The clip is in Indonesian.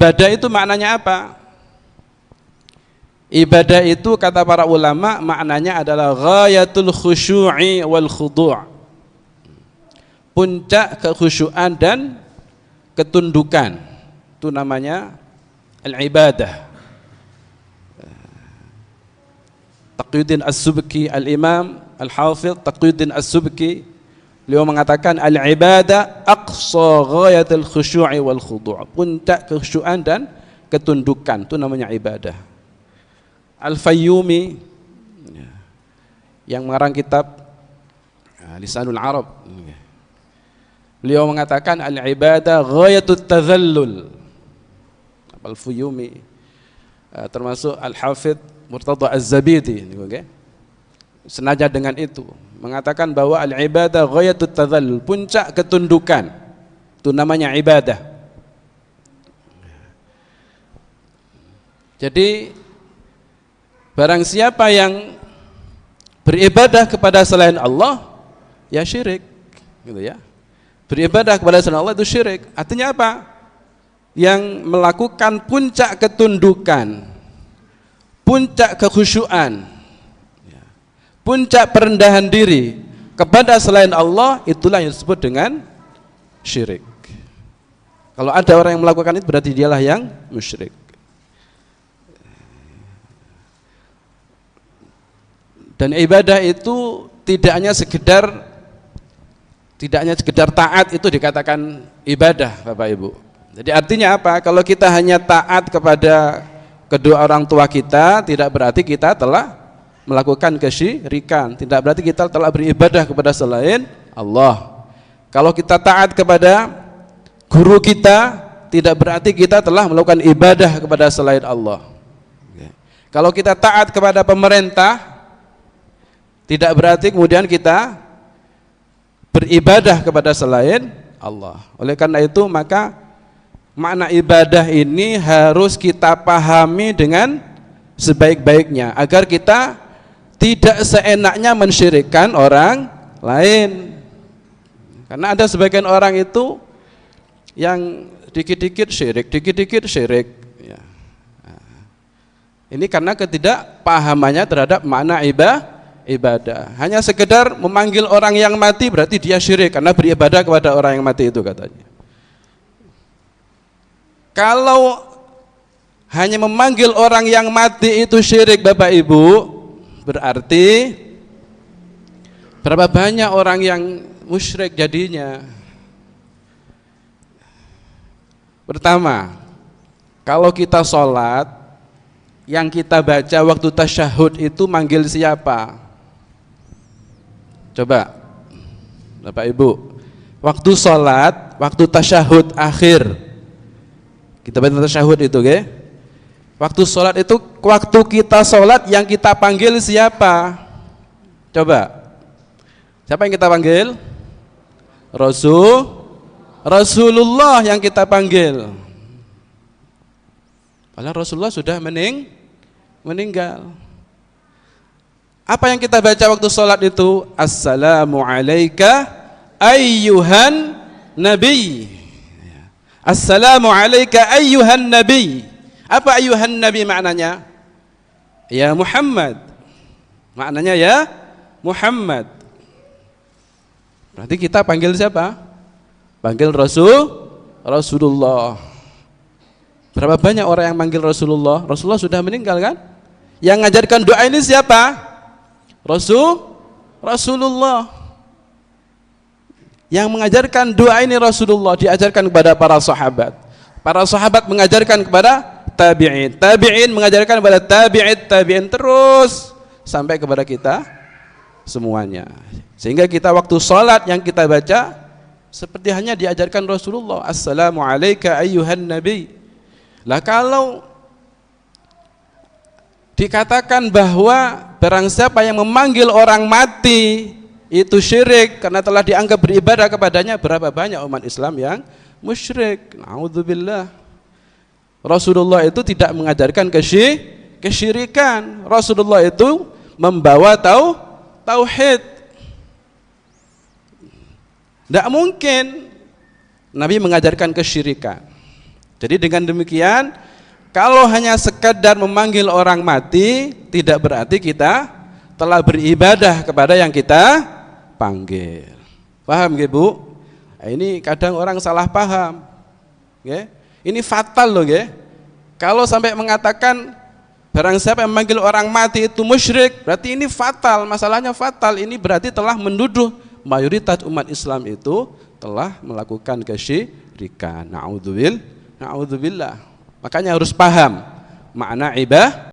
Ibadah itu maknanya apa? Ibadah itu kata para ulama maknanya adalah ghayatul khusyu'i wal khudu'. Puncak kekhusyuan dan ketundukan. Itu namanya al-ibadah. Taqiyuddin As-Subki, al-Imam Al-Hafidh Taqiyuddin As-Subki, beliau mengatakan al-ibadah aqsa ghayatul khusyu'i wal khudu'. Puncak kekhusyuan dan ketundukan, itu namanya ibadah. Al-Fayyumi yang mengarang kitab Lisanul Arab, beliau mengatakan al-ibadah ghayatut tadhallul. Al-Fayyumi termasuk Al-Hafidh Murtada Az-Zabidi, senaja dengan itu mengatakan bahwa al-ibadah ghayatut tadhallul, puncak ketundukan, itu namanya ibadah. Jadi barang siapa yang beribadah kepada selain Allah, ya syirik, gitu ya. Beribadah kepada selain Allah itu syirik. Artinya apa? Yang melakukan puncak ketundukan, puncak kekhusyuan, puncak perendahan diri kepada selain Allah, itulah yang disebut dengan syirik. Kalau ada orang yang melakukan itu, berarti dialah yang musyrik. Dan ibadah itu tidak hanya sekedar taat itu dikatakan ibadah, Bapak Ibu. Jadi artinya apa? Kalau kita hanya taat kepada kedua orang tua kita, tidak berarti kita telah melakukan kesyirikan, tidak berarti kita telah beribadah kepada selain Allah. Kalau kita taat kepada guru kita, tidak berarti kita telah melakukan ibadah kepada selain Allah. Kalau kita taat kepada pemerintah, tidak berarti kemudian kita beribadah kepada selain Allah. Oleh karena itu maka makna ibadah ini harus kita pahami dengan sebaik-baiknya agar kita tidak seenaknya mensyirikkan orang lain. Karena ada sebagian orang itu yang dikit-dikit syirik, dikit-dikit syirik. Ya. Ini karena ketidakpahamannya terhadap makna ibadah. Hanya sekedar memanggil orang yang mati berarti dia syirik karena beribadah kepada orang yang mati itu katanya. Kalau hanya memanggil orang yang mati itu syirik, Bapak Ibu, berarti berapa banyak orang yang musyrik jadinya? Pertama, kalau kita sholat, yang kita baca waktu tasyahud itu manggil siapa? Coba Bapak Ibu, waktu sholat, waktu tasyahud akhir, kita baca tasyahud itu, waktu sholat itu, waktu kita sholat yang kita panggil siapa? Coba, siapa yang kita panggil? Rasulullah yang kita panggil. Padahal Rasulullah sudah meninggal. Apa yang kita baca waktu sholat itu? Assalamu alayka ayyuhan nabi. Assalamu alayka ayyuhan nabi. Apa ayyuhan nabi maknanya? Ya Muhammad. Maknanya ya Muhammad. Berarti kita panggil siapa? Panggil Rasulullah. Berapa banyak orang yang manggil Rasulullah? Rasulullah sudah meninggal kan? Yang mengajarkan doa ini siapa? Rasulullah. Yang mengajarkan doa ini Rasulullah, diajarkan kepada para sahabat. Para sahabat mengajarkan kepada tabi'in. Tabi'in mengajarkan kepada tabi'in terus sampai kepada kita semuanya. Sehingga kita waktu sholat yang kita baca seperti hanya diajarkan Rasulullah. Assalamu alayka ayyuhan nabi. Lah kalau dikatakan bahwa barang siapa yang memanggil orang mati itu syirik karena telah dianggap beribadah kepadanya, berapa banyak umat Islam yang musyrik. Na'udzubillah. Rasulullah itu tidak mengajarkan kesyirikan. Rasulullah itu membawa tauhid. Tidak mungkin Nabi mengajarkan kesyirikan. Jadi dengan demikian, kalau hanya sekedar memanggil orang mati, tidak berarti kita telah beribadah kepada yang kita panggil. Paham nggih, Bu? Nah, ini kadang orang salah paham. Nggih. Ini fatal loh, nggih. Kalau sampai mengatakan barang siapa yang memanggil orang mati itu musyrik, berarti ini fatal, masalahnya fatal. Ini berarti telah menduduh mayoritas umat Islam itu telah melakukan kesyirikan. Na'udzubillah. Makanya harus paham makna ibadah.